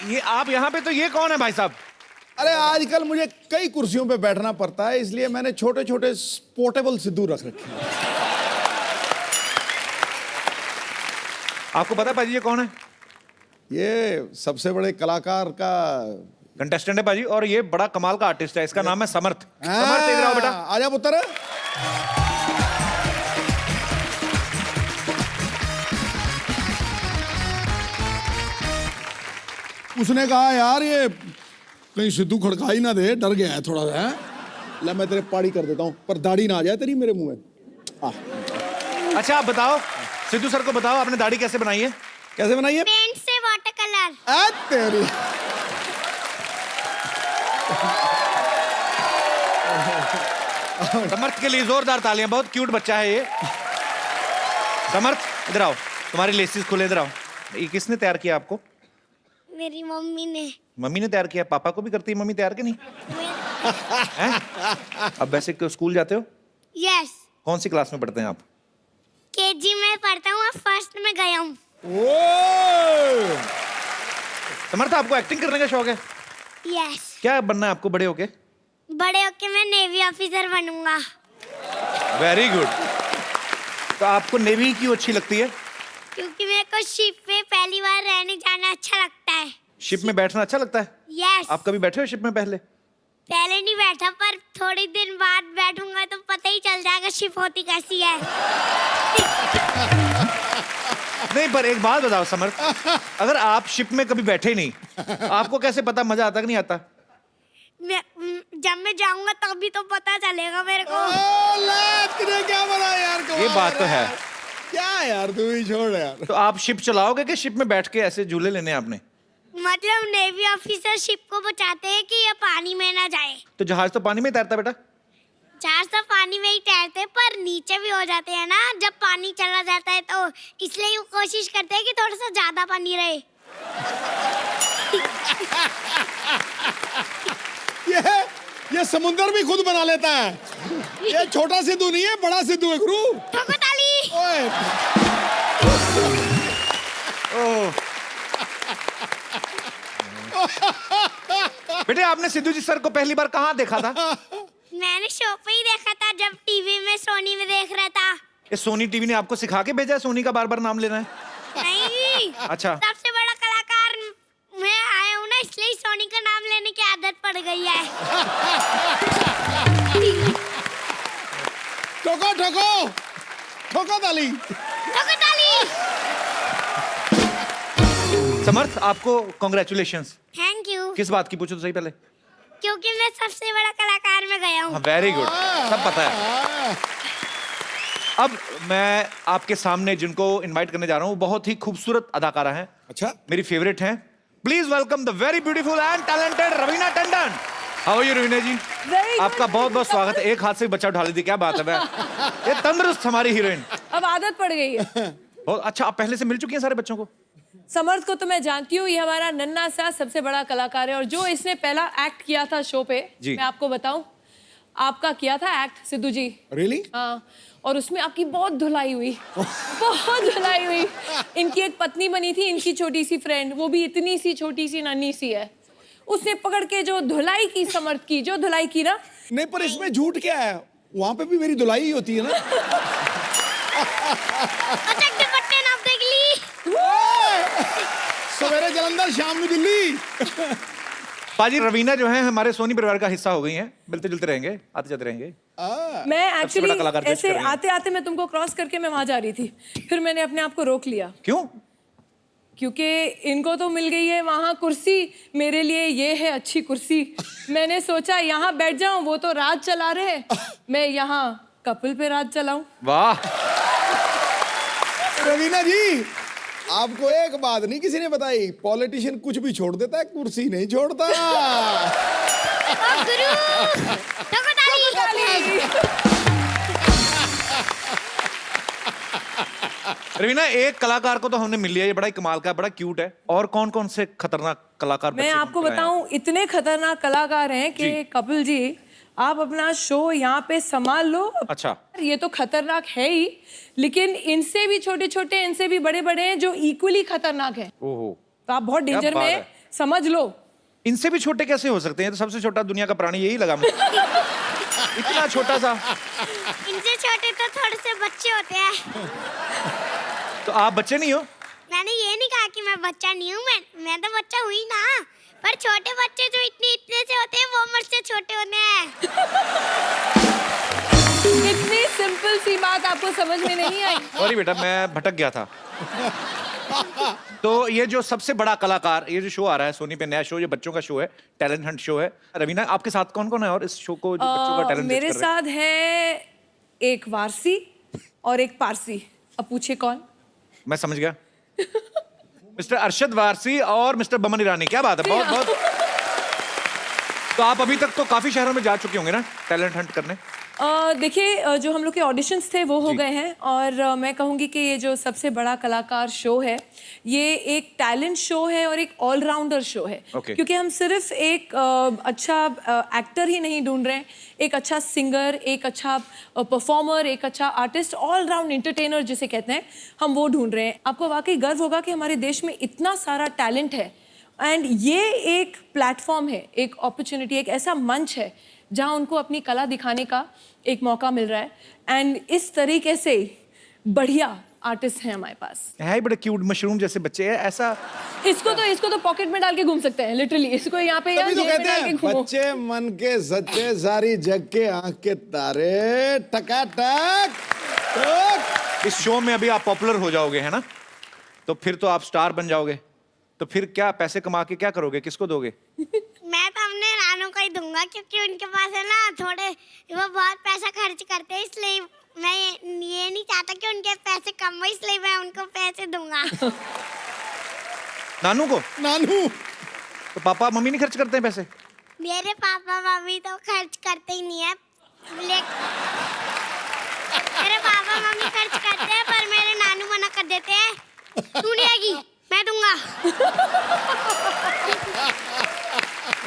ये आप यहाँ पे, तो ये कौन है भाई साहब? अरे आजकल मुझे कई कुर्सियों पे बैठना पड़ता है, इसलिए मैंने छोटे छोटे पोर्टेबल सिद्धू रख रखे हैं। आपको पता है पाजी ये कौन है? ये सबसे बड़े कलाकार का कंटेस्टेंट है पाजी, और ये बड़ा कमाल का आर्टिस्ट है। इसका नाम है समर्थ। समर्थ इधर आओ बेटा। आजा पुत्र। उसने कहा यार ये कहीं सिद्धू खड़का ही ना दे, डर गया है थोड़ा सा। ले मैं तेरे पाड़ी कर देता हूँ, पर दाढ़ी ना आ जाए तेरी मेरे मुंह में। अच्छा आप बताओ, सिद्धू सर को बताओ, आपने दाढ़ी कैसे बनाई है? कैसे बनाई है? पेंट से वाटर कलर। तेरी समर्थ के लिए जोरदार तालियां, बहुत क्यूट बच्चा है ये। समर्थ इधर आओ, तुम्हारी लेसिस खुले, इधर आओ। ये किसने तैयार किया आपको? मेरी मम्मी ने। मम्मी ने तैयार किया? पापा को भी करती है मम्मी तैयार के नहीं? हैं? अब वैसे क्यों स्कूल जाते हो? यस। कौन सी क्लास में पढ़ते हैं आप? केजी में पढ़ता हूँ, फर्स्ट में गया हूँ। समर्थ आपको एक्टिंग करने का शौक है? यस। क्या बनना है आपको बड़े होके? बड़े होके मैं नेवी ऑफिसर बनूंगा। Very good. तो आपको नेवी क्यों अच्छी लगती है? क्योंकि मेरे को शिप पे पहली बार रहने जाना अच्छा लगता है। शिप में बैठना अच्छा लगता है? यस। आप कभी बैठे हो शिप में पहले? पहले नहीं बैठा, पर थोड़ी दिन बाद बैठूंगा तो पता ही चल जाएगा शिप होती कैसी है। नहीं, पर एक बात बताओ समर्थ, अगर आप शिप में कभी बैठे ही नहीं, आपको कैसे पता मजा आता कि नहीं आता? जब मैं जाऊंगा तभी तो पता चलेगा मेरे को। क्या बना यार, ये बात तो है। क्या यार, तू ही छोड़ यार। तो आप शिप चलाओगे कि शिप में बैठ के ऐसे झूले लेने हैं आपने? मतलब नेवी ऑफिसर शिप को बचाते हैं कि ये पानी में ना जाए। तो जहाज तो पानी में तैरता बेटा। जहाज तो पानी में ही तैरते, पर नीचे भी हो जाते हैं ना जब पानी चला जाता है, तो इसलिए वो कोशिश करते हैं कि थोड़ा सा ज्यादा पानी रहे। ये समुंदर भी खुद बना लेता है। ये छोटा सिद्धू नहीं है, बड़ा सिद्धू है गुरु। ठोको ताली। ओए। बेटे आपने सिद्धू जी सर को पहली बार कहाँ देखा था? मैंने शो पे ही देखा था, जब टीवी में सोनी में देख रहा था। ये सोनी टीवी ने आपको सिखा के भेजा है सोनी का बार बार नाम लेना है? नहीं। अच्छा। सबसे बड़ा कलाकार मैं आया हूँ ना, इसलिए सोनी का नाम लेने की आदत पड़ गई है। ठोको ठोको ठोको ताली। ठोको ताली। समर्थ आपको कॉन्ग्रेचुलेशंस। Thank you. किस बात की, पूछो तो सही पहले। क्योंकि मैं सबसे बड़ा कलाकार में गया हूँ। वेरी गुड, सब पता है। अब मैं आपके सामने जिनको इनवाइट करने जा रहा हूँ, बहुत ही खूबसूरत अदाकारा हैं। अच्छा, मेरी फेवरेट हैं। Please welcome the very beautiful and talented Raveena Tandon. How are you Raveena ji? आपका बहुत बहुत स्वागत है। एक हाथ से बच्चा उठा ली थी, क्या बात है। ये तंदुरुस्त हमारी हीरोइन। अब आदत पड़ गई है। बहुत अच्छा। आप पहले से मिल चुकी हैं सारे बच्चों को? समर्थ को तो मैं जानती हूँ, ये हमारा नन्हा सा सबसे बड़ा कलाकार है, और जो इसने पहला एक्ट किया था शो पे, मैं आपको बताऊं, आपका किया था एक्ट सिद्धू जी। रियली? हाँ, और उसमें आपकी बहुत धुलाई हुई। बहुत धुलाई हुई। इनकी एक पत्नी बनी थी, इनकी छोटी सी फ्रेंड, वो भी इतनी सी छोटी सी नन्ही सी है, उसने पकड़ के जो धुलाई की, समर्थ की जो धुलाई की ना। नहीं, पर इसमें झूठ क्या है? वहां पे भी मेरी धुलाई ही होती है ना। दुपट्टे नाप देख ली। सवेरे जलंधर, शाम में दिल्ली। पाजी रवीना जो है हमारे सोनी परिवार का हिस्सा हो गई हैं, मिलते जुलते रहेंगे, आते जाते रहेंगे। मैं एक्चुअली ऐसे आते आते मैं तुमको क्रॉस करके मैं वहां जा रही थी, फिर मैंने अपने आप को रोक लिया। क्यों? क्योंकि इनको तो मिल गई है वहां कुर्सी, मेरे लिए ये है अच्छी कुर्सी। मैंने सोचा यहाँ बैठ जाऊं, वो तो राज चला रहे, मैं यहाँ कपल पे राज चलाऊं। वाह रवीना जी, आपको एक बात नहीं किसी ने बताई, पॉलिटिशियन कुछ भी छोड़ देता है, कुर्सी नहीं छोड़ता। गुरु, ठोको ताली। रवीना, एक कलाकार को तो हमने मिल लिया, ये बड़ा ही कमाल का, बड़ा क्यूट है। और कौन कौन से खतरनाक कलाकार? मैं आपको बताऊं, इतने खतरनाक कलाकार हैं कि कपिल जी, आप अपना शो यहाँ पे संभाल लो। अच्छा, ये तो खतरनाक है ही, लेकिन इनसे भी छोटे छोटे, इनसे भी बड़े बड़े हैं जो इक्वली खतरनाक हैं। ओहो, तो आप बहुत डेंजर में हैं। समझ लो। इनसे भी छोटे कैसे हो सकते हैं? तो सबसे छोटा दुनिया का प्राणी यही लगा मुझे। इतना छोटा सा। इनसे छोटे तो थोड़े से बच्चे होते हैं। तो आप बच्चे नहीं हो? मैंने ये नहीं कहा कि मैं बच्चा नहीं हूँ, मैं तो बच्चा हुई ना। पर छोटे बच्चे जो इतने से होते हैं वो मुझसे छोटे होते हैं। इतनी सिंपल सी बात आपको समझ में नहीं आई? सॉरी बेटा, मैं भटक गया था। तो ये जो सबसे बड़ा कलाकार, ये जो शो आ रहा है सोनी पे, नया शो, ये बच्चों का शो है, टैलेंट हंट शो है। रवीना, आपके साथ कौन कौन है और इस शो को जो बच्चों का टैलेंट मेरे साथ है एक वारसी और एक पारसी। अब पूछे कौन? मैं समझ गया। मिस्टर अरशद वारसी और मिस्टर बमन ईरानी। क्या बात है, बहुत बहुत। तो आप अभी तक तो काफी शहरों में जा चुके होंगे ना टैलेंट हंट करने? देखिए, जो हम लोग के ऑडिशंस थे वो हो गए हैं, और मैं कहूँगी कि ये जो सबसे बड़ा कलाकार शो है, ये एक टैलेंट शो है और एक ऑलराउंडर शो है। क्योंकि हम सिर्फ एक अच्छा एक्टर ही नहीं ढूंढ रहे हैं, एक अच्छा सिंगर, एक अच्छा परफॉर्मर, एक अच्छा आर्टिस्ट, ऑल राउंड एंटरटेनर जिसे कहते हैं, हम वो ढूंढ रहे हैं। आपको वाकई गर्व होगा कि हमारे देश में इतना सारा टैलेंट है, एंड ये एक प्लेटफॉर्म है, एक अपॉर्चुनिटी, एक ऐसा मंच है जहां उनको अपनी कला दिखाने का एक मौका मिल रहा है। एंड इस तरीके से बढ़िया आर्टिस्ट हैं हमारे पास। है बड़े क्यूट मशरूम जैसे बच्चे हैं। ऐसा इसको तो पॉकेट में डाल के घूम सकते हैं, लिटरली। इसको यहाँ पे तभी तो जेब में कहते डाल के हैं घूमो। बच्चे मन के सच्चे, सारी जग के आंख के तारे, टकाटक टक। इस शो में अभी आप पॉपुलर हो जाओगे, है ना? तो फिर तो आप स्टार बन जाओगे। तो फिर क्या पैसे कमा के क्या करोगे, किसको दोगे? मैं तो अपने नानू को ही दूंगा, क्योंकि उनके पास है ना थोड़े, वो बहुत पैसा खर्च करते हैं, इसलिए मैं ये नहीं चाहता कि उनके पैसे कम हो, इसलिए मैं उनको पैसे दूंगा। नानू को? नानू तो पापा मम्मी नहीं खर्च करते हैं पैसे? मेरे पापा मम्मी तो खर्च करते ही नहीं है। मेरे पापा मम्मी खर्च करते हैं, पर मेरे नानू मना कर देते हैं, तू नहीं आएगी, मैं दूंगा।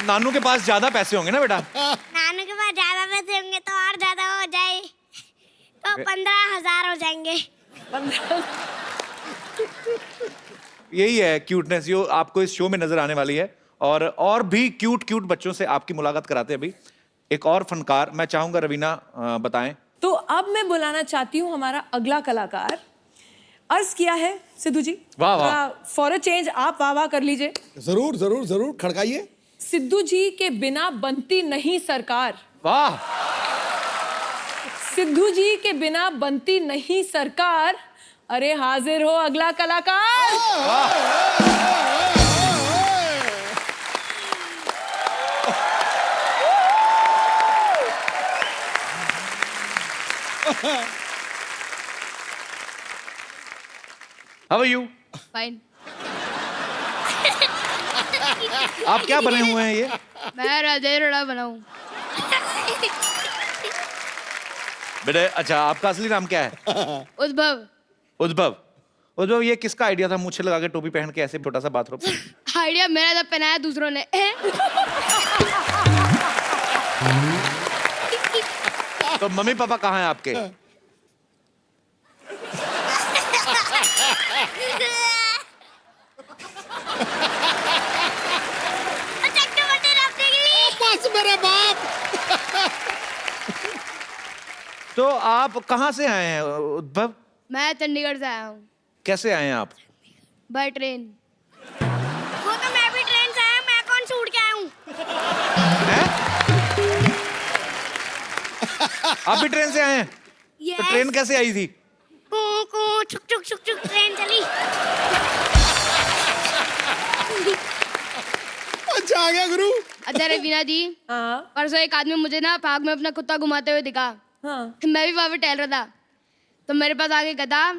नानू के पास ज्यादा पैसे होंगे ना बेटा? नानू के पास ज्यादा पैसे होंगे तो और ज्यादा हो जाए, तो 15,000 हो जाएंगे। यही है क्यूटनेस जो आपको इस शो में नजर आने वाली है, और भी क्यूट बच्चों से आपकी मुलाकात कराते हैं अभी। एक और फनकार मैं चाहूंगा रवीना बताएं। तो अब मैं बुलाना चाहती हूँ हमारा अगला कलाकार। अर्ज किया है सिद्धू जी, वाह वाह। फॉर अ चेंज आप वाह वाह कर लीजिए। जरूर जरूर जरूर, खड़काइए। सिद्धू जी के बिना बनती नहीं सरकार। वाह। सिद्धू जी के बिना बनती नहीं सरकार। अरे हाजिर हो अगला कलाकार। How are you? फाइन। आप क्या बने हुए हैं ये? मैं राजा रोड़ा बनाऊं। बेटे अच्छा, आपका असली नाम क्या है? उद्भव। उद्भव, ये किसका आइडिया था मूछे लगा के टोपी पहन के ऐसे छोटा सा बाथरूम? आइडिया मेरा था, पहनाया दूसरों ने। तो मम्मी पापा कहाँ हैं आपके? बस मेरे बाप। तो आप कहाँ से आए हैं उद्भव? मैं चंडीगढ़ से आया हूँ। कैसे आए हैं आप? By train. वो तो मैं भी ट्रेन से आया, मैं कौन से उड़ के आया हूँ? हैं? आप भी ट्रेन से आए हैं? तो ट्रेन कैसे आई थी? छुक छुक छुक छुक ट्रेन चली। अच्छा आ गया गुरु। अच्छा रवीना जी, हाँ परसों एक आदमी मुझे ना पार्क में अपना कुत्ता घुमाते हुए दिखा। हाँ। मैं भी वहाँ पे टहल रहा था, तो मेरे पास आके कहता,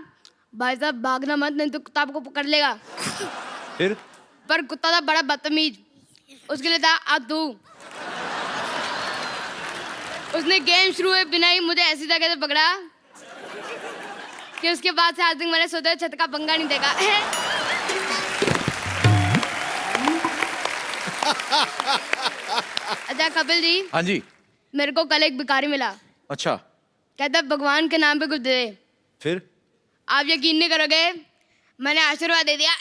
भाई साहब भागना मत, नहीं तो कुत्ता आपको पकड़ लेगा। फिर? पर कुत्ता था बड़ा बदतमीज, उसके लिए था आ तू। उसने गेम शुरू हुए बिना ही मुझे ऐसी जगह से पकड़ा कि उसके बाद से आज तक मैंने सोचा छत का पंगा नहीं देखा। अच्छा कपिल जी। हाँ जी। मेरे को कल एक भिखारी मिला। अच्छा। कहता भगवान के नाम पे कुछ दे दे। फिर? आप यकीन नहीं करोगे, मैंने आशीर्वाद दे दिया।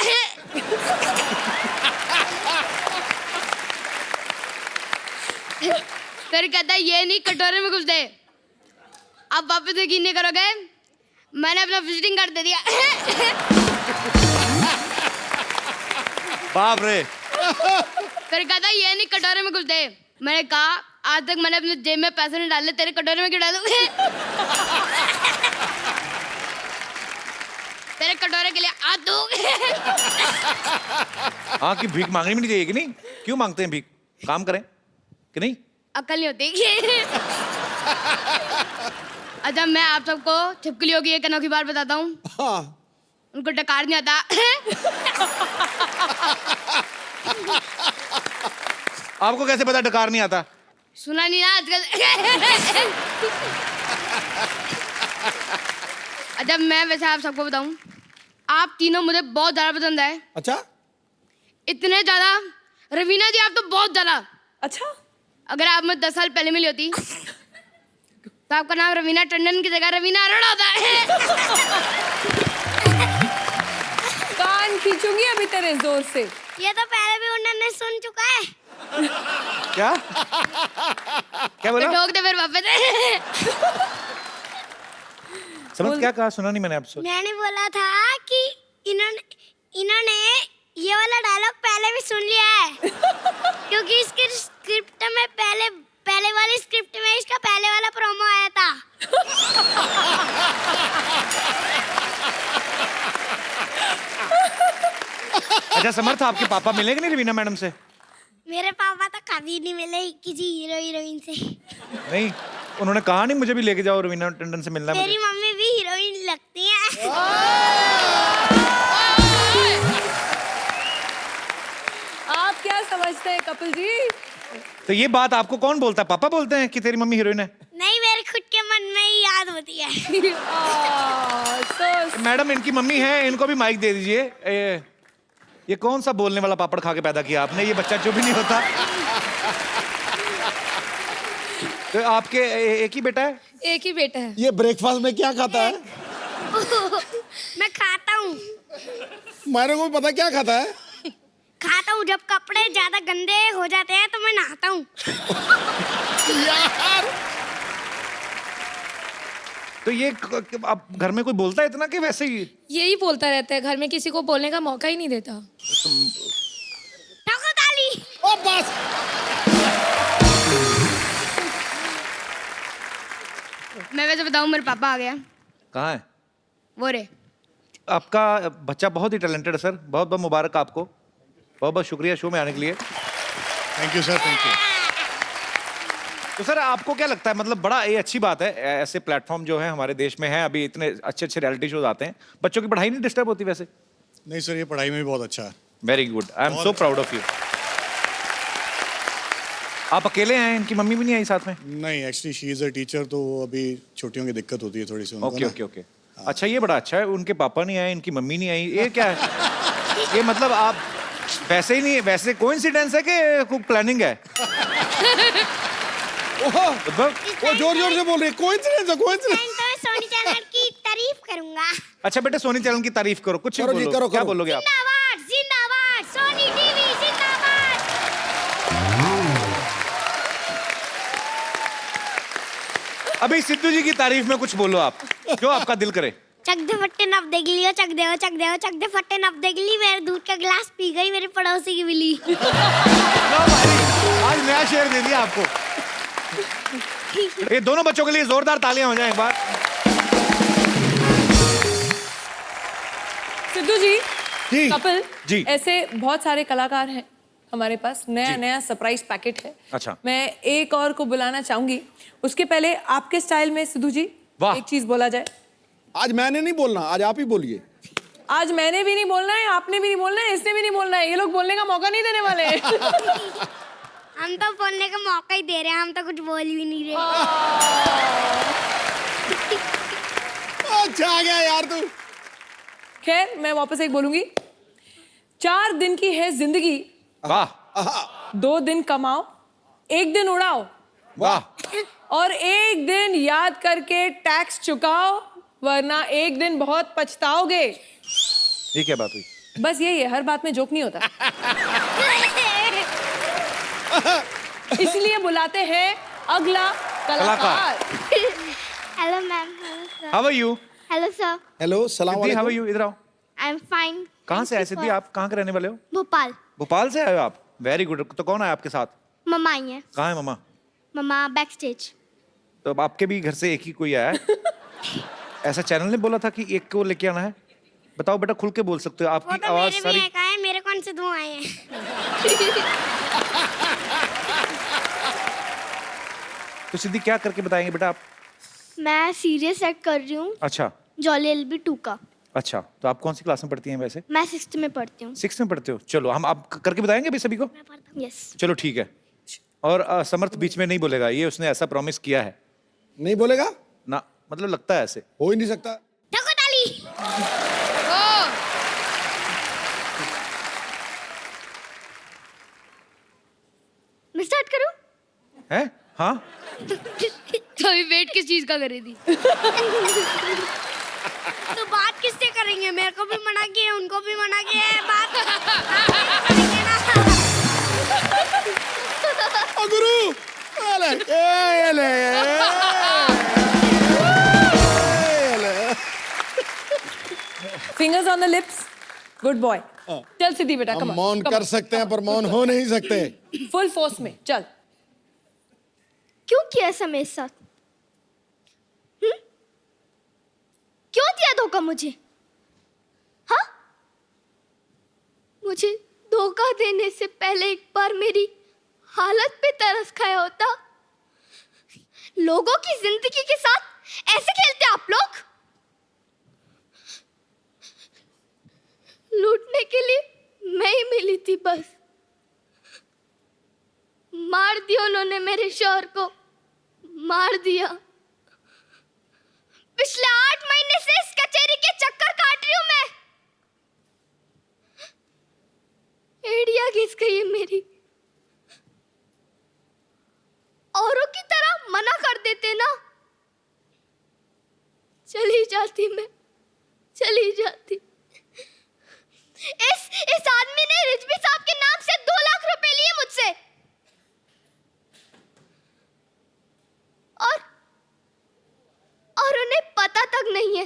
फिर कहता है ये नहीं कटोरे में घुस दे। अब वापस यकीन नहीं करोगे, मैंने अपना विजिटिंग कार्ड दे दिया। बाप रे। फिर कहता है ये नहीं कटोरे में घुस दे। मैंने कहा आज तक मैंने अपने जेब में पैसे नहीं डाले, तेरे कटोरे में क्यों डालूं? तेरे कटोरे के लिए आ दूं। हाँ, कि भीख मांगनी भी नहीं चाहिए कि नहीं? क्यों मांगते हैं भीख? काम करें कि नहीं? अकल नहीं होती। अच्छा, मैं आप सबको छिपकलियों की एक अनोखी बात बताता हूँ। हाँ। उनको डकार नहीं आता। आपको कैसे पता डकार नहीं आता? सुना नहीं ना आजकल। अच्छा, मैं वैसे आप सबको बताऊं, आप तीनों मुझे बहुत ज्यादा पसंद है। अच्छा, इतने ज्यादा, रवीना जी आप तो बहुत ज्यादा। अच्छा, अगर आप मुझे 10 साल पहले मिली होती तो आपका नाम रवीना टंडन की जगह रवीना अरोड़ा होता है। कान खींचूंगी अभी तेरे जोर से। ये तो पहले भी उन्होंने सुन चुका है। क्या? क्या बोला? ठोक दे फिर वापस। समझ क्या कहा? सुना नहीं मैंने आपसे। मैंने बोला था कि इन्होंने ये वाला डायलॉग पहले भी सुन लिया है। क्योंकि इसकी स्क्रिप्ट में पहले वाली स्क्रिप्ट में इसका पहले वाला प्रोमो आया था। अच्छा समर्थ, आपके पापा मिले कि नहीं रवीना मैडम से? मेरे पापा तो कभी नहीं मिले किसी हीरो हीरोइन से। नहीं, उन्होंने कहा नहीं मुझे भी लेके जाओ रवीना टंडन से मिलना है तेरी मुझे? मम्मी भी हीरोइन लगती है। आप क्या समझते हैं कपिल जी? तो ये बात आपको कौन बोलता है? पापा बोलते हैं कि तेरी मम्मी हीरोइन है? नहीं, मेरे खुद के मन में ही याद होती है। मैडम, इनकी मम्मी है, इनको भी माइक दे दीजिए। ये कौन सा बोलने वाला पापड़ खा के पैदा किया आपने? ये बच्चा जो भी नहीं होता। तो आपके एक ही बेटा है? एक ही बेटा है। ये ब्रेकफास्ट में क्या खाता है? मैं खाता हूँ। मेरे को भी पता क्या खाता है। खाता हूँ, जब कपड़े ज्यादा गंदे हो जाते हैं तो मैं नहाता हूँ। यार, तो ये आप घर में कोई बोलता है इतना कि वैसे ही? यही बोलता रहता है, घर में किसी को बोलने का मौका ही नहीं देता। ठोको ताली। ओ बस। मैं वैसे बताऊं, मेरे पापा आ गया। कहाँ है? वो रे। आपका बच्चा बहुत ही टैलेंटेड है सर। बहुत बहुत मुबारक आपको। बहुत बहुत शुक्रिया शो में आने के लिए। Thank you sir, thank you. तो सर आपको क्या लगता है, मतलब बड़ा ये अच्छी बात है, ऐसे प्लेटफॉर्म जो है हमारे देश में है, अभी इतने अच्छे अच्छे रियलिटी शोज आते हैं, बच्चों की पढ़ाई नहीं डिस्टर्ब होती वैसे? नहीं सर, ये पढ़ाई में भी बहुत अच्छा है। Very good, I am so proud of you. आप अकेले हैं? इनकी मम्मी भी नहीं आई साथ में? नहीं, actually she is a teacher, तो अभी छुट्टियों की दिक्कत होती है थोड़ी सी उनको ओके ना। Okay okay. अच्छा, ये बड़ा अच्छा है, उनके पापा नहीं आए, इनकी मम्मी नहीं आई, ये क्या है? ये मतलब आप वैसे ही नहीं, वैसे कोइंसिडेंस है कि कोई प्लानिंग है? वो जोर जोर से बोल रही है, कोइंसिडेंस है, कोइंसिडेंस। मैं तो सोनी चैनल की तारीफ करूंगा। अच्छा बेटे, सोनी चैनल की तारीफ करो, कुछ भी करो जी, बोलो। करो, क्या करो। बोलोगे आप? जिंदाबाद जिंदाबाद सोनी टीवी जिंदाबाद। अभी सिद्धू जी की तारीफ में कुछ बोलो आप, जो आपका दिल करे। चक दे फट्टे नप देख लियो, चक दे चक दे फट्टे नप देख ली। मेरे दूध का गिलास पी गई मेरे पड़ोसी की बिल्ली। लो भाई, आज नया शेर दे दिया आपको। ये दोनों बच्चों के लिए जोरदार तालियां हो जाएं एक बार। सिद्धू जी, जी। कपिल जी। ऐसे बहुत सारे कलाकार हैं हमारे पास। नया नया सरप्राइज पैकेट है। अच्छा। मैं एक और को बुलाना चाहूंगी। उसके पहले आपके स्टाइल में सिद्धू जी वाह। एक चीज बोला जाए। आज मैंने नहीं बोलना, आज आप ही बोलिए। आज मैंने भी नहीं बोलना है, आपने भी नहीं बोलना है, इसने भी नहीं बोलना है। ये लोग बोलने का मौका नहीं देने वाले हैं। हम तो बोलने का मौका ही दे रहे हैं, हम तो कुछ बोल भी नहीं रहे। अच्छा आ गया यार तू। खैर, मैं वापस एक बोलूंगी। 4 दिन की है जिंदगी, वाह 2 दिन कमाओ, 1 दिन उड़ाओ वाह। और 1 दिन याद करके टैक्स चुकाओ, वरना 1 दिन बहुत पछताओगे। ये क्या बात हुई? बस यही है, हर बात में जोक नहीं होता। इसलिए बुलाते हैं अगला कलाकार। Hello ma'am, hello sir, how are you? Hello sir, hello, सलाम सिद्धि, हाउ आर वालेकुम। यू? इधर आओ। I am fine. कहाँ से आए सिद्धि? आप कहाँ के रहने वाले हो? भोपाल। भोपाल से आए हो आप? Very good. तो कौन आया आपके साथ? मम्मा आई है, कहाँ है मम्मा? मम्मा बैक स्टेज। तो अब आपके भी घर से एक ही कोई आया है? ऐसा चैनल ने बोला था कि एक को लेके आना है? बताओ बेटा, खुल के बोल सकते हो, वो आपकी तो आवाज मेरे भी सारी। एक आए, मेरे कौन से 2 आए हैं? तो सिद्धि क्या करके बताएंगे बेटा आप? मैं सीरियस एक्ट कर रही हूँ, अच्छा जॉली LB 2 का। अच्छा, तो आप कौन सी क्लास में पढ़ती हैं वैसे? मैं 6th में पढ़ती हूँ। 6th में पढ़ते हो? चलो हम आप करके बताएंगे अभी सभी को। यस। चलो ठीक है। और समर्थ बीच में नहीं बोलेगा, ये उसने ऐसा प्रॉमिस किया है नहीं बोलेगा? ना, मतलब लगता है ऐसे। हो ही नहीं सकता। ठोको ताली। ओ मैं स्टार्ट करूँ? है? हाँ तो अभी वेट किस चीज का कर रही थी? तो बात किससे करेंगे? मेरे को भी मना किया, उनको भी मना किया है, बात करेंगे ना। ओ गुरु, ये ले। Fingers on the lips, good boy. चल सिद्धि बेटा, हम कम मौन कर सकते हैं पर मौन हो नहीं सकते। फुल फोर्स में चल। क्यों किया ऐसा मेरे साथ? क्यों दिया धोखा मुझे? हाँ, मुझे धोखा देने से पहले एक बार मेरी हालत पे तरस खाया होता। लोगों की जिंदगी के साथ ऐसे खेलते आप लोग? लूटने के लिए मैं ही मिली थी बस। मार दिया उन्होंने मेरे शौहर को, मार दिया। पिछले 8 महीने से इस कचेरी के चक्कर काट रही हूं मैं। एड़िया घिस गई है मेरी। औरों की तरह मना कर देते ना, चली जाती मैं, चली जाती। इस आदमी ने रिजवी साहब के नाम से 2 लाख रुपए लिए मुझसे। और उन्हें पता तक नहीं है।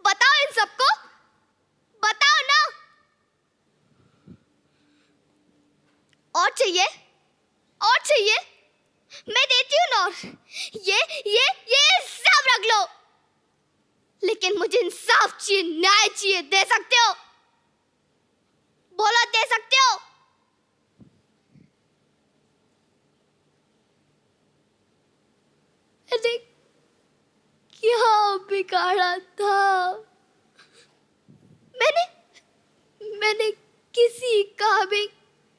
बताओ इन सबको, बताओ ना। और चाहिए? और चाहिए? मैं देती हूँ ना। और ये सब रख लो। लेकिन मुझे इंसाफ चाहिए, न्याय चाहिए। दे सकते हो? बोलो, दे सकते हो? मैंने क्या बिगाड़ा था? मैंने किसी का भी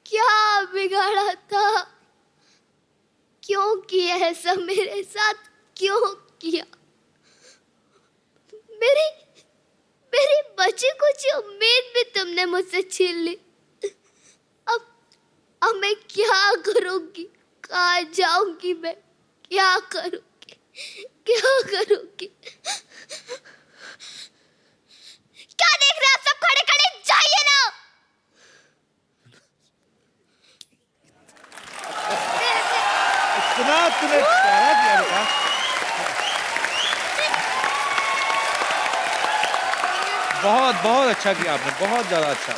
क्या बिगाड़ा था? क्यों किया ऐसा मेरे साथ? क्यों किया? मेरी बची कुछ उम्मीद भी तुमने मुझसे छीन ली। अब मैं क्या करूंगी? कहाँ जाऊंगी मैं? क्या करूंगी? क्या करूंगी? क्या देख रहे हैं आप सब खड़े खड़े? जाइए ना। इतना तूने प्यारा किया बेटा। बहुत बहुत अच्छा किया आपने, बहुत ज्यादा अच्छा।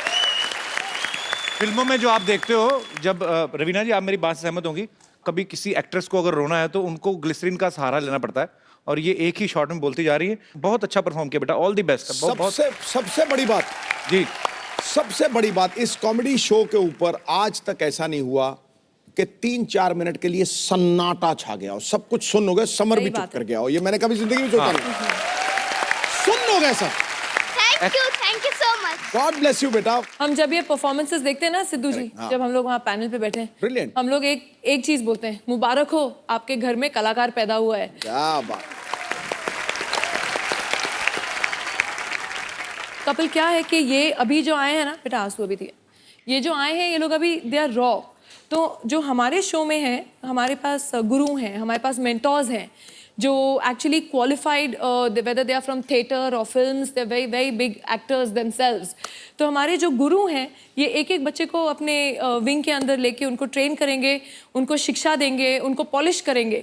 फिल्मों में जो आप देखते हो, जब रवीना जी आप मेरी बात से सहमत होंगी, कभी किसी एक्ट्रेस को अगर रोना है तो उनको ग्लिसरीन का सहारा लेना पड़ता है, और ये एक ही शॉट में बोलती जा रही है। बहुत अच्छा परफॉर्म किया बेटा, ऑल द बेस्ट। सबसे बड़ी बात, जी, सबसे बड़ी बात, इस कॉमेडी शो के ऊपर आज तक ऐसा नहीं हुआ कि 3-4 मिनट के लिए सन्नाटा छा गया हो, सब कुछ सुन हो गया, समर भी चुप कर गया हो। ये मैंने कभी जिंदगी में सोचा नहीं। सुन हो गया सब। Thank you so much. God bless you बेटा। हम जब ये परफॉर्मेंसेस देखते हैं ना सिद्धू जी, हाँ। जब हम लोग वहाँ पैनल पे बैठे हैं, Brilliant. हम लोग एक चीज बोलते हैं, मुबारक हो आपके घर में कलाकार पैदा हुआ है। क्या बात। कपिल, क्या है कि ये अभी जो आए हैं ना, बेटा आंसू अभी दिए, ये जो आए हैं ये लोग अभी दे आर रॉ। तो जो हमारे शो में है, हमारे पास गुरु हैं, हमारे पास मेंटोर्स हैं, जो actually qualified, whether they are from theatre और films, they very very big actors themselves. तो हमारे जो गुरु हैं ये एक एक बच्चे को अपने विंग के अंदर लेके उनको ट्रेन करेंगे, उनको शिक्षा देंगे, उनको पॉलिश करेंगे,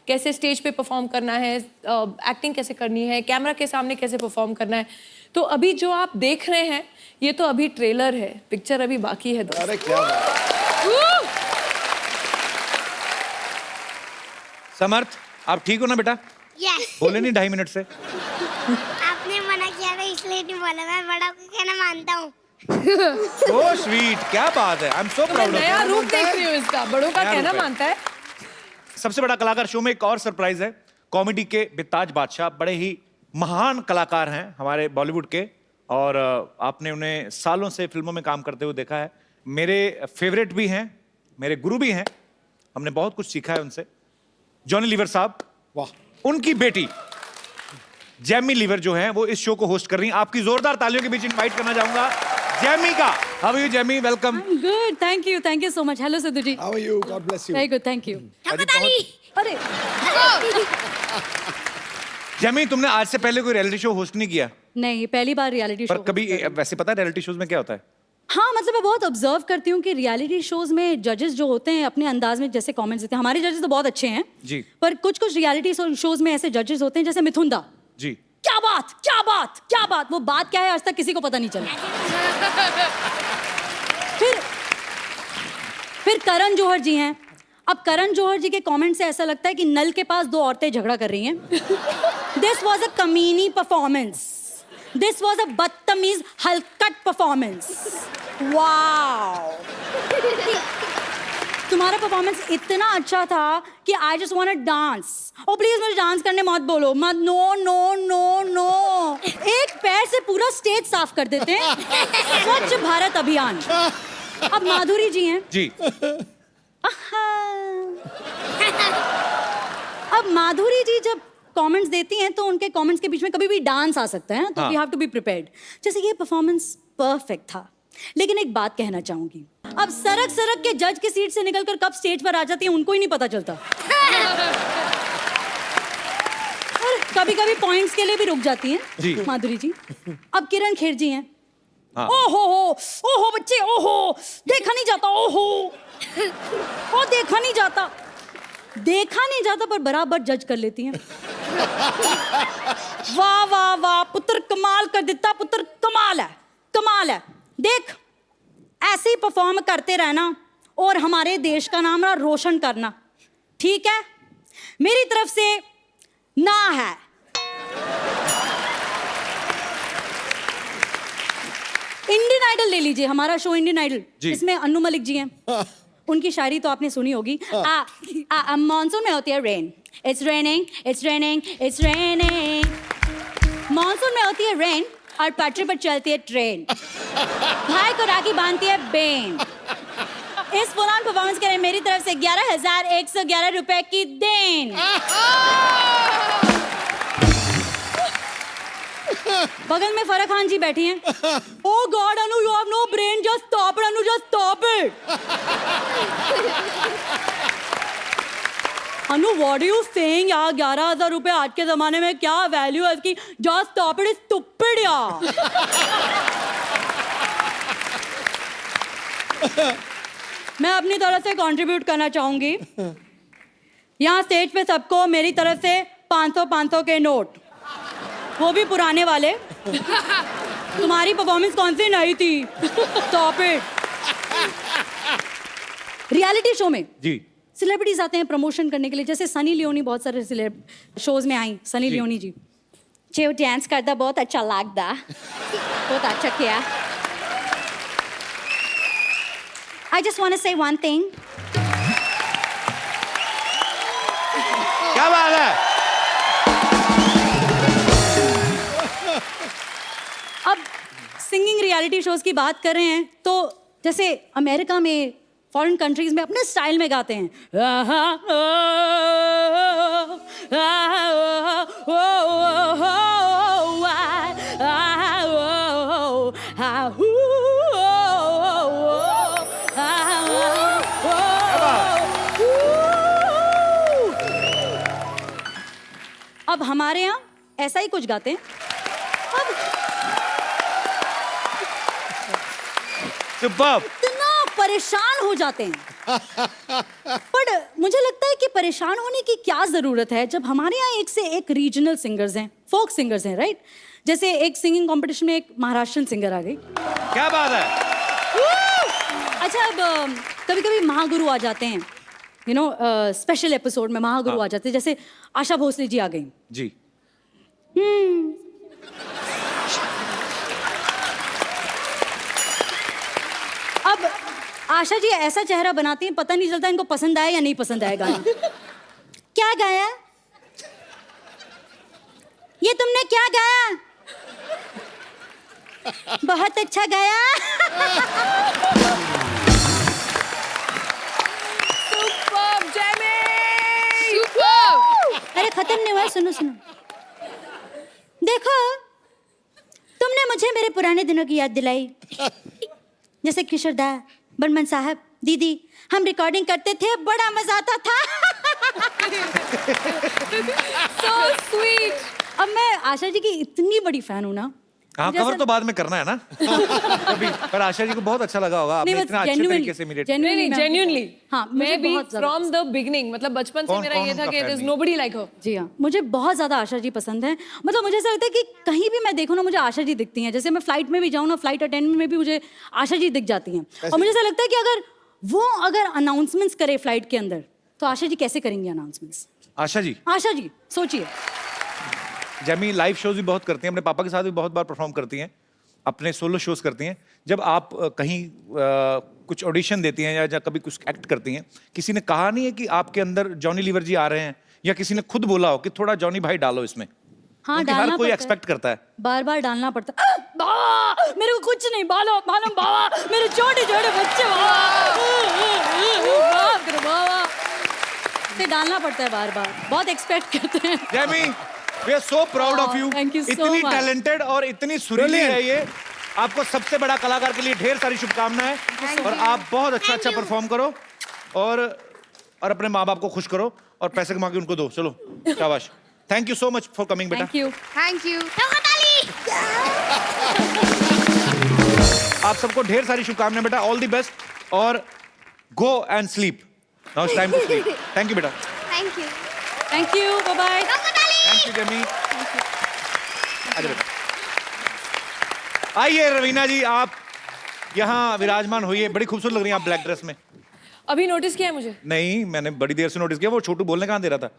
कैसे स्टेज पे परफॉर्म करना है, एक्टिंग कैसे करनी है, कैमरा के सामने कैसे परफॉर्म करना है। तो अभी जो आप देख रहे हैं ये तो अभी ट्रेलर है, पिक्चर अभी बाकी है। अरे क्या बात। समर्थ, आप ठीक हो ना बेटा? यस। बोले नहीं 2.5 मिनट से? आपने मना किया था इसलिए नहीं बोला, मैं बड़ा को कहना मानता हूँ। सो स्वीट, क्या बात है। आई एम सो मैं प्राउड ऑफ नया यू। रूप देख रही हूँ इसका, बड़ों का नया कहना रूप है। मानता है। सबसे बड़ा कलाकार शो में एक और सरप्राइज है। कॉमेडी के बेताज बादशाह, बड़े ही महान कलाकार हैं हमारे बॉलीवुड के, और आपने उन्हें सालों से फिल्मों में काम करते हुए देखा है। मेरे फेवरेट भी हैं, मेरे गुरु भी हैं, हमने बहुत कुछ सीखा है उनसे। जॉनी लीवर साहब, वाह। उनकी बेटी जैमी लीवर जो है वो इस शो को होस्ट कर रही हैं। आपकी जोरदार तालियों के बीच इनवाइट करना चाहूंगा जैमी का। How are you Jamie? Welcome. I'm good. Thank you so much. Hello, Sidhu ji. How are you? God bless you. Very good. Thank you. अरे जैमी, तुमने आज से पहले कोई रियलिटी शो होस्ट नहीं किया? नहीं, पहली बार रियलिटी पर शो। कभी वैसे पता है रियलिटी शोज में क्या होता है? हाँ, मतलब मैं बहुत ऑब्जर्व करती हूँ कि रियलिटी शोज में जजेस जो होते हैं अपने अंदाज में जैसे कमेंट्स देते हैं। हमारे जजेस तो बहुत अच्छे हैं जी। पर कुछ कुछ रियलिटी शोज में ऐसे जजेस होते हैं जैसे मिथुन दा। जी। क्या बात, क्या बात, क्या बात। वो बात क्या है आज तक किसी को पता नहीं चला। फिर करण जौहर जी हैं। अब करण जौहर जी के कमेंट से ऐसा लगता है कि नल के पास 2 औरतें झगड़ा कर रही हैं। दिस वॉज अ कमीनी परफॉर्मेंस, दिस वॉज अ बदतमीज हलकट परफॉर्मेंस। वाओ, तुम्हारा परफॉर्मेंस इतना अच्छा था कि I just want to dance. Oh please मुझे डांस करने मत बोलो, मत। नो नो नो नो, एक पैर से पूरा स्टेज साफ कर देते हैं। स्वच्छ भारत अभियान। अब माधुरी जी हैं जी। अब माधुरी जी जब कमेंट्स देती हैं तो उनके कमेंट्स के बीच में कभी भी डांस आ सकता है, तो we have to be prepared. जैसे ये परफॉर्मेंस परफेक्ट था, लेकिन एक बात कहना चाहूंगी, अब सरक सरक के जज की सीट से निकलकर कब स्टेज पर आ जाती है उनको ही नहीं पता चलता। और कभी कभी पॉइंट्स के लिए भी रुक जाती जी। हैं माधुरी जी। अब किरण खेर जी हैं। हाँ। ओहो बच्चे, ओहो देखा नहीं जाता, ओहो ओ देखा नहीं जाता, देखा नहीं जाता पर बराबर जज कर लेती हैं। वाह वाह वाह, पुत्र कमाल कर देता, पुत्र कमाल है, कमाल है। देख ऐसे ही परफॉर्म करते रहना और हमारे देश का नाम रोशन करना, ठीक है? मेरी तरफ से ना है। इंडियन आइडल ले लीजिए, हमारा शो इंडियन आइडल, इसमें अन्नू मलिक जी हैं। उनकी शायरी तो आपने सुनी होगी। मॉनसून में होती है rain, it's raining it's raining it's raining. Monsoon में होती है रेन और पटरी पर चलती है ट्रेन, भाई को राखी बांधती है बेन। इस पुरान परफॉर्मेंस के लिए मेरी तरफ से 11,111 रुपए की देन। बगल में फराह खान जी बैठी हैं। Oh God, Anu, you have no brain. Just stop it, Anu. Just stop it. Anu, what are you saying? यार 11,000 रुपए आज के जमाने में क्या वैल्यू है इसकी? Just stop it, stupid यार। मैं अपनी तरफ से कंट्रीब्यूट करना चाहूंगी। यहाँ स्टेज पे सबको मेरी तरफ से 500 के नोट, वो भी पुराने वाले। तुम्हारी परफॉर्मेंस कौन सी नहीं थी? Stop it. रियलिटी शो में जी सेलिब्रिटीज आते हैं प्रमोशन करने के लिए, जैसे सनी लियोनी बहुत सारे शोज में आई। सनी लियोनी जी चेव डांस करता, बहुत अच्छा लगता, बहुत अच्छा किया। आई जस्ट वांट टू से वन थिंग। क्या बात है। अब सिंगिंग रियलिटी शोज की बात कर रहे हैं तो जैसे अमेरिका में, फॉरेन कंट्रीज में अपने स्टाइल में गाते हैं। अब हमारे यहाँ ऐसा ही कुछ गाते हैं। अब सुपर्ब। इतना परेशान हो जाते हैं। पर मुझे लगता है कि परेशान होने की क्या जरूरत है जब हमारे यहाँ एक से एक रीजनल सिंगर्स हैं, फोक सिंगर्स हैं, राइट? जैसे एक सिंगिंग कंपटीशन में एक महाराष्ट्रन सिंगर आ गई। क्या बात है। अच्छा, अब कभी कभी महागुरु आ जाते हैं, यू नो, स्पेशल एपिसोड में महागुरु आ जाते हैं, जैसे आशा भोसले जी आ गई जी। अब आशा जी ऐसा चेहरा बनाती हैं, पता नहीं चलता इनको पसंद आया या नहीं पसंद आया गाना। क्या गाया? ये तुमने क्या गाया? बहुत अच्छा गाया। Superb Jamie. सुपर। अरे खत्म नहीं हुआ, सुनो सुनो। देखो, तुमने मुझे मेरे पुराने दिनों की याद दिलाई। जैसे किशोर दा, बर्मन साहब, दीदी, हम रिकॉर्डिंग करते थे, बड़ा मजा आता था। So sweet. अब मैं आशा जी की इतनी बड़ी फैन हूँ ना। हाँ, जैसे- कवर तो बाद में करना है ना। कभी। पर आशा जी को बहुत अच्छा लगा होगा, आपने नहीं, इतना अच्छे तरीके से इमीडिएट। नहीं, जेन्युइनली। हाँ, मुझे मैं भी बहुत ज़्यादा फ्रॉम द बिगनिंग, मतलब बचपन से कौन- मेरा कौन ये था उनका कि fan देयर इज नहीं? नोबडी लाइक हर। जी हाँ, मुझे बहुत ज़्यादा आशा जी पसंद है। मतलब मुझे ऐसा लगता है कि कहीं भी मैं देखूँ ना, मुझे आशा जी दिखती हैं। जैसे मैं फ्लाइट में भी जाऊँ ना, फ्लाइट अटेंडेंट में भी मुझे आशा जी दिख जाती हैं। और मुझे ऐसा लगता है कि अगर अनाउंसमेंट्स करे फ्लाइट के अंदर, तो आशा जी कैसे करेंगी अनाउंसमेंट्स? आशा जी, आशा जी सोचिए। जैमी लाइव शोज भी बहुत करती हैं, अपने पापा के साथ भी बहुत बार परफॉर्म करती हैं, अपने सोलो शोज करती हैं। जब आप कहीं कुछ ऑडिशन देती हैं या कभी कुछ एक्ट करती हैं, किसी ने कहा नहीं है कि आपके अंदर जॉनी लीवर जी आ रहे हैं, या किसी ने खुद बोला हो कि थोड़ा जॉनी भाई डालो इसमें? हाँ, क्योंकि डालना हर कोई पड़ता है। एक्सपेक्ट करता है। बार बार डालना पड़ता है। बाबा, मेरे को कुछ नहीं, बालो मालूम बाबा, मेरे छोटे छोटे बच्चे बाबा, से डालना पड़ता है बार बार, बहुत एक्सपेक्ट करते हैं। Jamie, we are so proud of you. Thank you so इतनी much. टैलेंटेड और इतनी सुरीली Brilliant. है ये। आपको सबसे बड़ा कलाकार के लिए ढेर सारी शुभकामनाएं, और आप बहुत अच्छा परफॉर्म करो, और अपने माँ बाप को खुश करो, और पैसे कमा के उनको दो। चलो, शाबाश। Thank you so much for coming बेटा। Thank you. Thank you. आप सबको ढेर सारी शुभकामनाएं बेटा, ऑल द बेस्ट, और go and sleep. Now it's time to sleep. Thank you बेटा। Thank you. Thank you, bye bye. Thank you जमी। आजा बेटा। आइए रवीना जी, आप यहाँ विराजमान होइए। बड़ी खूबसूरत लग रही हैं आप ब्लैक ड्रेस में। अभी नोटिस किया है मुझे? नहीं, मैंने बड़ी देर से नोटिस किया, वो छोटू बोलने कहाँ दे रहा था।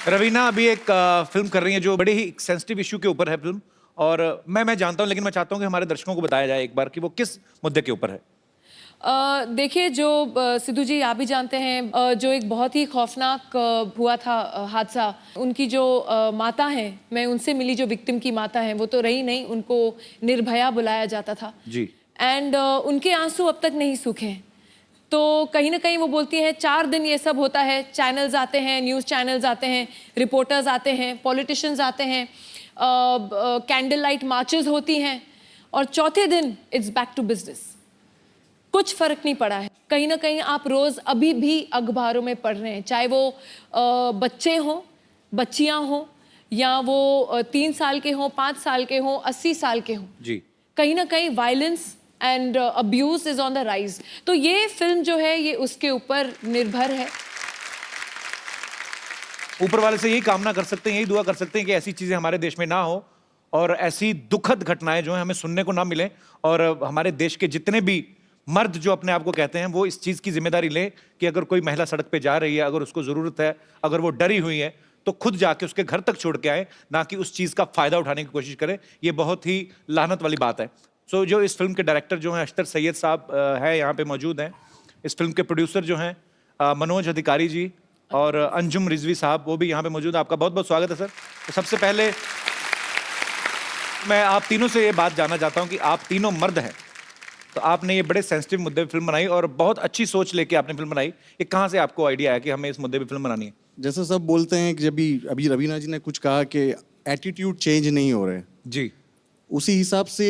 रवीना अभी एक फिल्म कर रही है जो बड़े ही सेंसिटिव इशू के ऊपर है फिल्म, और मैं जानता हूँ, लेकिन मैं चाहता हूँ कि हमारे दर्शकों को बताया जाए एक बार कि वो किस मुद्दे के ऊपर है। देखिए, जो सिद्धू जी आप भी जानते हैं, जो एक बहुत ही खौफनाक हुआ था हादसा, उनकी जो माता हैं, मैं उनसे मिली, जो विक्टिम की माता हैं, वो तो रही नहीं, उनको निर्भया बुलाया जाता था जी। एंड उनके आंसू अब तक नहीं सूखे। तो कहीं ना कहीं वो बोलती हैं 4 दिन ये सब होता है, चैनल्स आते हैं, न्यूज़ चैनल्स आते हैं, रिपोर्टर्स आते हैं, पॉलिटिशियंस आते हैं, कैंडल लाइट मार्चेस होती हैं, और चौथे दिन इट्स बैक टू बिजनेस। कुछ फर्क नहीं पड़ा है। कहीं ना कहीं आप रोज अभी भी अखबारों में पढ़ रहे हैं, चाहे वो बच्चे हों, बच्चियां हों, या वो 3 साल के हों, 5 साल के हों, 80 साल के हों। जी। कहीं ना कहीं violence and abuse is on the rise. तो ये फिल्म जो है, ये उसके ऊपर निर्भर है। ऊपर वाले से यही कामना कर सकते हैं, यही दुआ कर सकते हैं कि ऐसी चीजें हमारे देश में ना हो, और ऐसी दुखद घटनाएं जो हैं हमें सुनने को ना मिले, और हमारे देश के जितने भी मर्द जो अपने आप को कहते हैं, वो इस चीज की जिम्मेदारी लें कि अगर कोई महिला सड़क पे जा रही है, अगर उसको जरूरत है, अगर वो डरी हुई है, तो खुद जाके उसके घर तक छोड़ के आए, ना कि उस चीज का फायदा उठाने की कोशिश करें। ये बहुत ही लानत वाली बात है। सो जो इस फिल्म के डायरेक्टर जो हैं, अख्तर सैयद साहब है, यहाँ पे मौजूद हैं। इस फिल्म के प्रोड्यूसर जो हैं मनोज अधिकारी जी, और अंजुम रिजवी साहब, वो भी यहाँ पे मौजूद है। आपका बहुत बहुत स्वागत है सर। तो सबसे पहले मैं आप तीनों से ये बात जानना चाहता हूँ कि आप तीनों मर्द हैं, तो आपने ये बड़े सेंसिटिव मुद्दे पे फिल्म बनाई, और बहुत अच्छी सोच लेके आपने फिल्म बनाई। ये कहाँ से आपको आइडिया आया कि हमें इस मुद्दे पे फिल्म बनानी है? जैसे सब बोलते हैं कि अभी रवीना जी ने कुछ कहा कि एटीट्यूड चेंज नहीं हो रहे, जी। उसी हिसाब से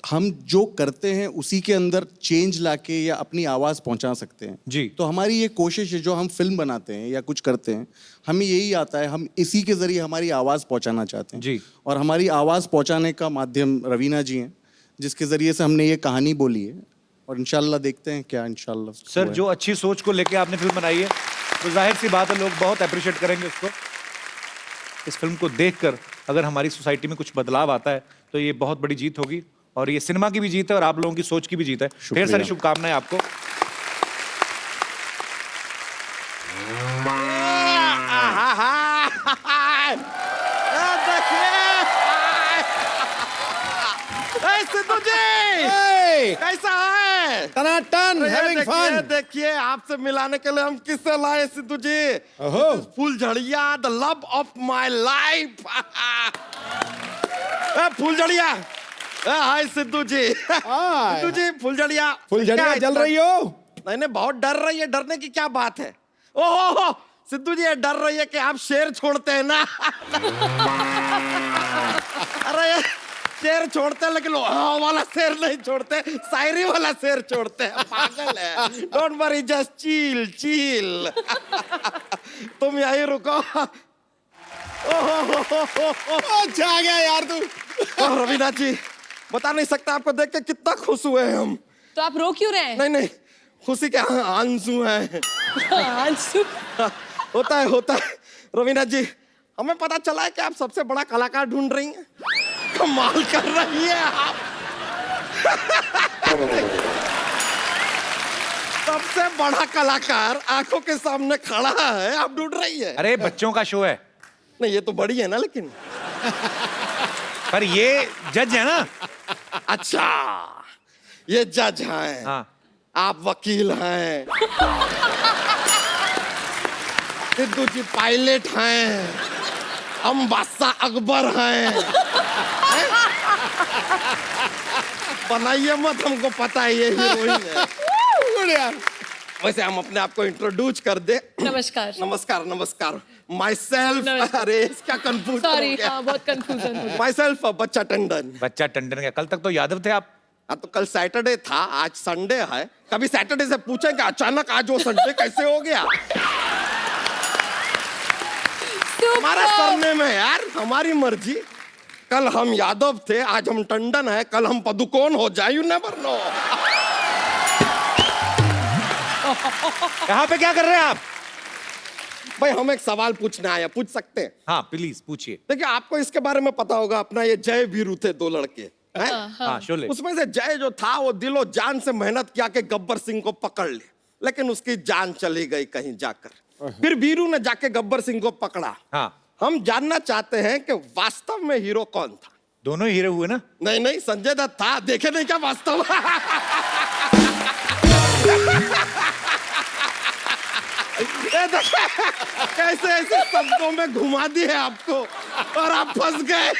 हम जो करते हैं उसी के अंदर चेंज लाके या अपनी आवाज़ पहुंचा सकते हैं जी। तो हमारी ये कोशिश है, जो हम फिल्म बनाते हैं या कुछ करते हैं, हमें यही आता है, हम इसी के ज़रिए हमारी आवाज़ पहुंचाना चाहते हैं जी। और हमारी आवाज़ पहुंचाने का माध्यम रवीना जी हैं, जिसके ज़रिए से हमने ये कहानी बोली है और इंशाल्लाह देखते हैं क्या इंशाल्लाह सर, जो अच्छी सोच को लेके आपने फिल्म बनाई है, तो जाहिर सी बात है लोग बहुत अप्रिशिएट करेंगे उसको। इस फिल्म को देखकर अगर हमारी सोसाइटी में कुछ बदलाव आता है तो ये बहुत बड़ी जीत होगी, और ये सिनेमा की भी जीत है और आप लोगों की सोच की भी जीत है। ढेर सारी शुभकामनाएं आपको। सिद्धू जी Hey! कैसा है? टनाटन, having fun. देखिए आपसे मिलाने के लिए हम किससे लाए सिद्धू जी? ओहो। फूलझड़िया, the love of my life. फूलझड़िया, हाय सिद्धू जी। हाय। सिद्धू जी, फूलझड़िया। फुलझड़िया क्या जल इतना- रही हो? नहीं नहीं, बहुत डर रही है। डरने की क्या बात है? ओहो सिद्धू जी, ये डर रही है कि आप शेर छोड़ते हैं ना। अरे ये शेर छोड़ते हैं, लेकिन हाँ वाला शेर नहीं छोड़ते, शायरी वाला शेर छोड़ते हैं। पागल है। Don't worry, just chill chill. तुम यहीं रुको। अच्छा आ गया यार तू। रवीना जी, बता नहीं सकता आपको देख के कितना खुश हुए हैं हम। तो आप रो क्यों रहे हैं? नहीं नहीं, खुशी के आंसू हैं। आंसू? होता है रवीना जी, हमें पता चला है कि आप सबसे बड़ा कलाकार ढूंढ रही हैं। कमाल कर रही है आप। सबसे बड़ा कलाकार आंखों के सामने खड़ा है, आप ढूंढ रही है। अरे बच्चों का शो है, नहीं ये तो बड़ी है ना, लेकिन पर ये जज है ना। अच्छा ये जज हैं। हाँ। आप वकील हैं। सिद्धू जी पायलट हैं। हम बादशाह अकबर हैं। बनाइए मत, हमको पता है ये हीरोइन है। गुड यार। वैसे हम अपने आप को इंट्रोड्यूस कर दे। नमस्कार। नमस्कार नमस्कार। माई सेल्फ, नमस्कार। अरे इसका कंफ्यूज सॉरी, हाँ बहुत कंफ्यूजन हो गया। माई सेल्फ बच्चा टंडन। बच्चा टंडन का, कल तक तो यादव थे आप। हाँ तो कल सैटरडे था, आज संडे है। कभी सैटरडे से पूछेंगे अचानक आज वो संडे कैसे हो गया? हमारा सरनेम है यार, हमारी मर्जी। कल हम यादव थे, आज हम टंडन है, कल हम पदुकोण हो जाए, यू नेवर नो। यहाँ पे क्या कर रहे हैं आप? भाई हम एक सवाल पूछने आए, पूछ सकते हैं? हाँ प्लीज पूछिए। देखिए आपको इसके बारे में पता होगा, अपना ये जय वीरू थे, दो लड़के हैं। हाँ शोले। उसमें से जय जो था वो दिलो जान से मेहनत किया कि गब्बर सिंह को पकड़ ले, लेकिन उसकी जान चली गई कहीं जाकर। फिर वीरू ने जाके गब्बर सिंह को पकड़ा। हाँ, हम जानना चाहते हैं कि वास्तव में हीरो कौन था? दोनों ही हीरो हुए ना। नहीं नहीं, संजय दत्त था। देखे नहीं क्या वास्तव? ये देखिए, कैसे ऐसे शब्दों में घुमा दी है आपको और आप फंस गए।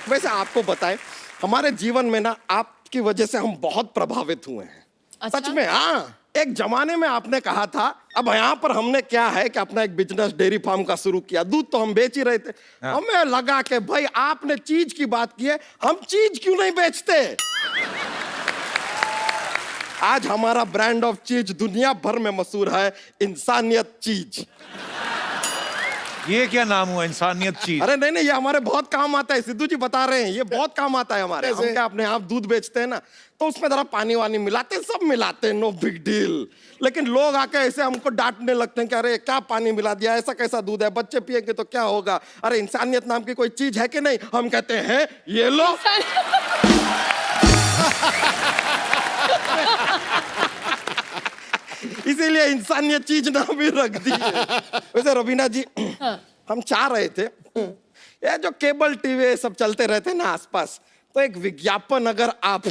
वैसे आपको बताएं, हमारे जीवन में ना आपकी वजह से हम बहुत प्रभावित हुए हैं। अच्छा? सच में, हाँ। एक जमाने में आपने कहा था, अब यहाँ पर हमने क्या है कि अपना एक बिजनेस डेयरी फार्म का शुरू किया। दूध तो हम बेच ही रहे थे। हाँ। हमें लगा कि भाई आपने चीज की बात की है, हम चीज क्यों नहीं बेचते? आज हमारा ब्रांड ऑफ चीज दुनिया भर में मशहूर है, इंसानियत चीज। ये क्या नाम हुआ, इंसानियत चीज? अरे नहीं नहीं, ये हमारे बहुत काम आता है। सिद्धू जी बता रहे हैं, ये बहुत काम आता है हमारे। हम क्या अपने आप दूध बेचते हैं ना, तो उसमें जरा पानी वानी मिलाते हैं, सब मिलाते हैं, नो बिग डील। लेकिन लोग आके ऐसे हमको डांटने लगते हैं कि अरे क्या पानी मिला दिया, ऐसा कैसा दूध है, बच्चे पिएंगे तो क्या होगा? अरे इंसानियत नाम की कोई चीज है कि नहीं? हम कहते हैं ये लो। इसीलिए इंसानियत चीज नाम भी रख दी है। वैसे रवीना जी, हम चाह रहे थे, ये जो केबल टीवी सब चलते रहते हैं ना आसपास, तो एक विज्ञापन अगर आप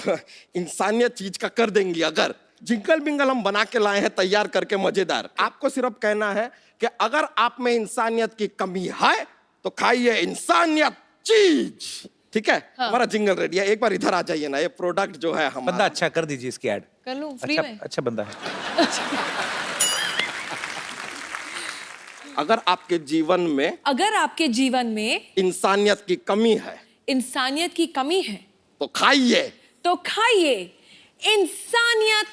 इंसानियत चीज का कर देंगी, अगर जिंगल बिंगल हम बना के लाए हैं तैयार करके मजेदार। आपको सिर्फ कहना है कि अगर आप में इंसानियत की कमी है तो खाइए इंसानियत चीज। ठीक है? हमारा जिंगल रेडी है। एक बार इधर आ जाइए ना, ये प्रोडक्ट जो है हमारा। बंदा अच्छा कर दीजिए इसकी ऐड। कर लूं फ्री अच्छा, में? अच्छा बंदा है। अगर आपके जीवन में अगर आपके जीवन में इंसानियत की कमी है इंसानियत की कमी है तो खाइए। तो खाइए इंसानियत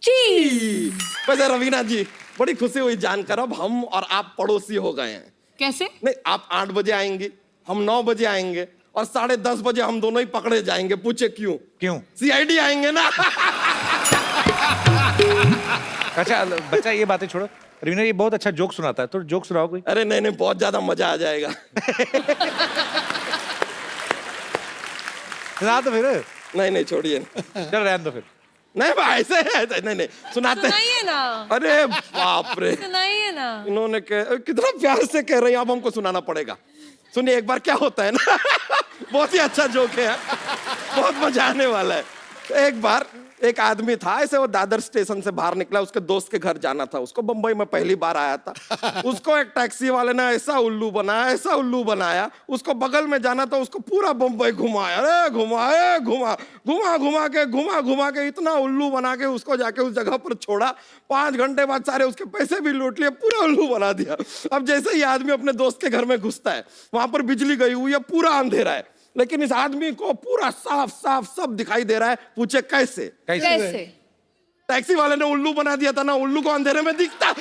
चीज। वैसे रवीना जी बड़ी खुशी हुई जानकर, अब हम और आप पड़ोसी हो गए हैं। कैसे? नहीं, आप 8 बजे आएंगे, हम 9 बजे आएंगे और 10:30 बजे हम दोनों ही पकड़े जाएंगे। पूछे क्यों? क्यों? CID आएंगे ना। अच्छा बच्चा ये बातें छोड़ो, रवीना ये बहुत अच्छा जोक सुनाता है, तो जोक सुनाओ कोई। अरे नहीं नहीं, बहुत ज्यादा मजा आ जाएगा। सुना तो फिर। नहीं नहीं, छोड़िए। चल रहने दो फिर। नहीं भाई, ऐसे नहीं नहीं, सुनाते हैं। सुनाइए ना। अरे बाप रे, सुनाइए ना। इन्होंने कितना प्यार से कह रही हैं, अब हमको सुनाना पड़ेगा। सुनिए एक बार क्या होता है ना। बहुत ही अच्छा जोक है, बहुत मजा आने वाला है। एक बार एक आदमी था, ऐसे वो दादर स्टेशन से बाहर निकला, उसके दोस्त के घर जाना था उसको। बंबई में पहली बार आया था। उसको एक टैक्सी वाले ने ऐसा उल्लू बनाया, ऐसा उल्लू बनाया, उसको बगल में जाना था, उसको पूरा बंबई घुमाया। अरे घुमा के इतना उल्लू बना के उसको जाके उस जगह पर छोड़ा। 5 घंटे बाद सारे उसके पैसे भी लूट लिए, पूरा उल्लू बना दिया। अब जैसे ही आदमी अपने दोस्त के घर में घुसता है, वहां पर बिजली गई हुई है, पूरा अंधेरा है, लेकिन इस आदमी को पूरा साफ साफ सब दिखाई दे रहा है। पूछे कैसे? कैसे? टैक्सी वाले ने उल्लू बना दिया था ना, उल्लू को अंधेरे में दिखता।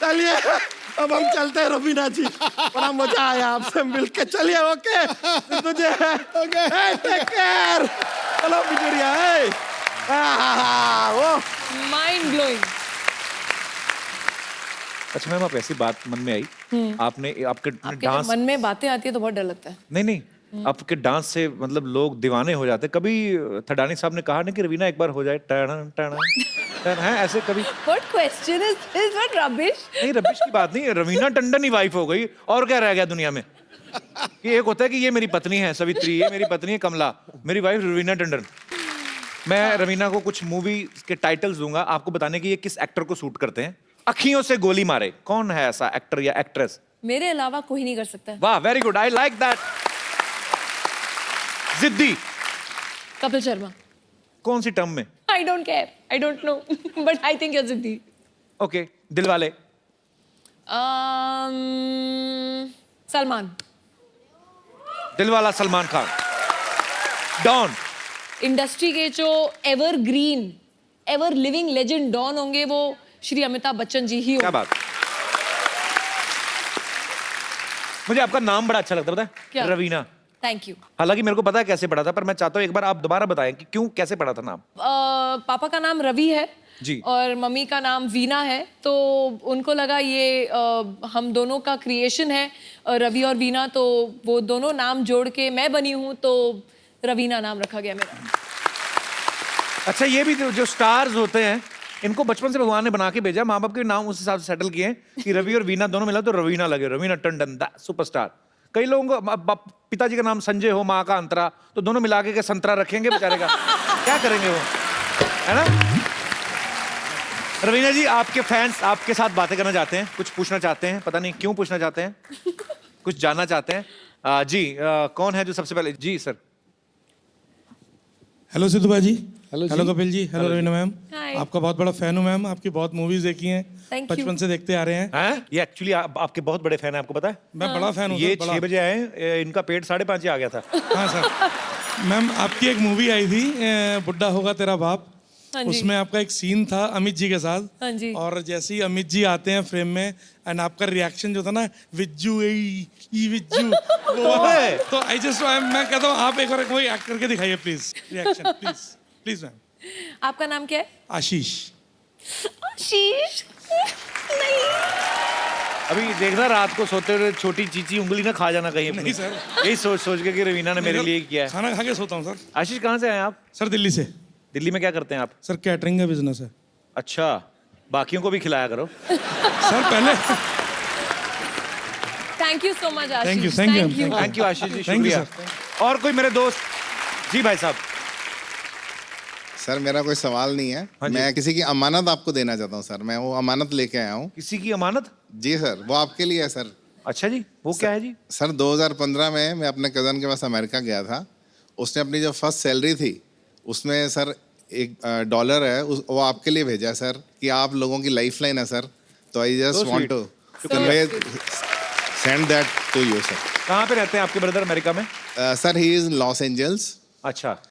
चलिए अब हम चलते हैं रवीना जी, बड़ा मजा आया आपसे मिलके। चलिए ओके, तुझे टेक केयर। चलो बिजुरिया, वो माइंड ब्लोइंग। अच्छा मैम, आप ऐसी बात मन में आई, आपने आपके आपके डांस, मन में बातें आती है तो बहुत डर लगता है। नहीं आपके डांस से मतलब लोग दीवाने हो जाते। कभी थडानी साहब ने कहा ना कि रवीना एक बार हो जाए टर्न टर्न टर्न, है ऐसे कभी? What question is what rubbish? नहीं रबिश की बात नहीं, रवीना टंडन ही वाइफ हो गई, और क्या रह गया दुनिया में? कि एक होता है कि ये मेरी पत्नी है सवित्री, ये मेरी पत्नी है कमला, मेरी वाइफ रवीना टंडन। मैं रवीना को कुछ मूवी के टाइटल्स दूंगा, आपको बताने की ये किस एक्टर को सूट करते हैं। अखियों से गोली मारे, कौन है ऐसा एक्टर या एक्ट्रेस? मेरे अलावा कोई नहीं कर सकता। वाह, very good, I like that. जिद्दी, कपिल शर्मा। कौन सी टर्म में? I don't care. I don't know. But I think you're जिद्दी। ओके, दिलवाले। सलमान। दिलवाला सलमान खान। डॉन। इंडस्ट्री के जो evergreen, ever living legend Don होंगे वो श्री अमिताभ बच्चन जी ही क्या होंगे। बात। मुझे आपका नाम बड़ा अच्छा लगता है, पता है? क्या? रवीना। Thank you. हालांकि मेरे को पता है कैसे पढ़ा था, पर मैं चाहता हूँ एक बार आप दोबारा बताएं कि क्यों, कैसे पढ़ा था नाम? पापा का नाम रवि है जी, और मम्मी का नाम वीना है, तो उनको लगा ये हम दोनों का क्रिएशन है रवि और वीना, तो वो दोनों नाम जोड़ के मैं बनी हूँ, तो रवीना नाम रखा गया मेरा। अच्छा ये भी जो स्टार्स होते हैं, इनको बचपन से भगवान ने बना के भेजा, माँ बाप के नाम उस हिसाब से सेटल किए हैं कि रवि और वीना दोनों मिला तो रवीना लगे, रवीना टंडन द सुपरस्टार। कई लोगों को पिताजी का नाम संजय हो, माँ का अंतरा, तो दोनों मिला के संतरा रखेंगे बेचारे का, क्या करेंगे वो, है ना? रवीना जी, आपके फैंस आपके साथ बातें करना चाहते हैं, कुछ पूछना चाहते हैं, पता नहीं क्यों पूछना चाहते हैं, कुछ जानना चाहते हैं। जी कौन है जो सबसे पहले? जी सर। हेलो सिद्धू भाई, hello Kapil ji, hello Raveena ma'am. Hi. आपका बहुत बड़ा फैन हूँ मैम, आपकी बहुत मूवीज देखी हैं, Thank you. बचपन से देखते आ रहे हैं। हैं? ये एक्चुअली आपके बहुत बड़े फैन है, आपको पता है? मैं बड़ा फैन हूँ ये सर, बड़ा। 6 बजे आए, इनका पेट 5:30 आ गया था। हाँ सर। मैम आपकी एक मूवी आई थी बुड्ढा होगा तेरा बाप, हाँ जी। उसमें आपका एक सीन था अमित जी के साथ, हाँ जी। और जैसे ही अमित जी आते हैं फ्रेम में एंड आपका रिएक्शन जो था ना, विज्जू ई विज्जू, तो आई जस्ट मैं कहता हूँ आप एक बार कोई एक्ट करके दिखाइए please, reaction please please ma'am. आपका नाम क्या है? आशीष। आशीष नहीं। अभी देखना रात को सोते हुए छोटी चीची उंगली ना खा जाना कहीं अपनी। नहीं सर। यही सोच के कि रवीना ने मेरे लिए किया है। खाना खा के सोता हूँ सर। आशीष कहाँ से आए आप? सर दिल्ली से। दिल्ली में क्या करते हैं आप? सर कैटरिंग का बिजनेस है। अच्छा, बाकियों को भी खिलाया करो। सर पहले thank you so much Ashish. Thank you, thank you Ashish ji, Thank you, शुक्रिया। और कोई मेरे दोस्त? जी भाई साहब। सर मेरा कोई सवाल नहीं है, हाँ जी। मैं किसी की अमानत आपको देना चाहता हूँ सर। मैं वो अमानत लेके आया हूँ। किसी की अमानत? जी सर, वो आपके लिए है सर। अच्छा जी, वो क्या है जी? सर 2015 में मैं अपने कज़न के पास अमेरिका गया था। उसने अपनी जो फर्स्ट सैलरी थी उसमें सर $1 है वो आपके लिए भेजा है सर, कि आप लोगों की लाइफलाइन है सर। तो I So just want sweet. To convey send that to you sir. कहाँ पे रहते हैं आपके ब्रदर अमेरिका में? Sir he is in Los Angeles. अच्छा।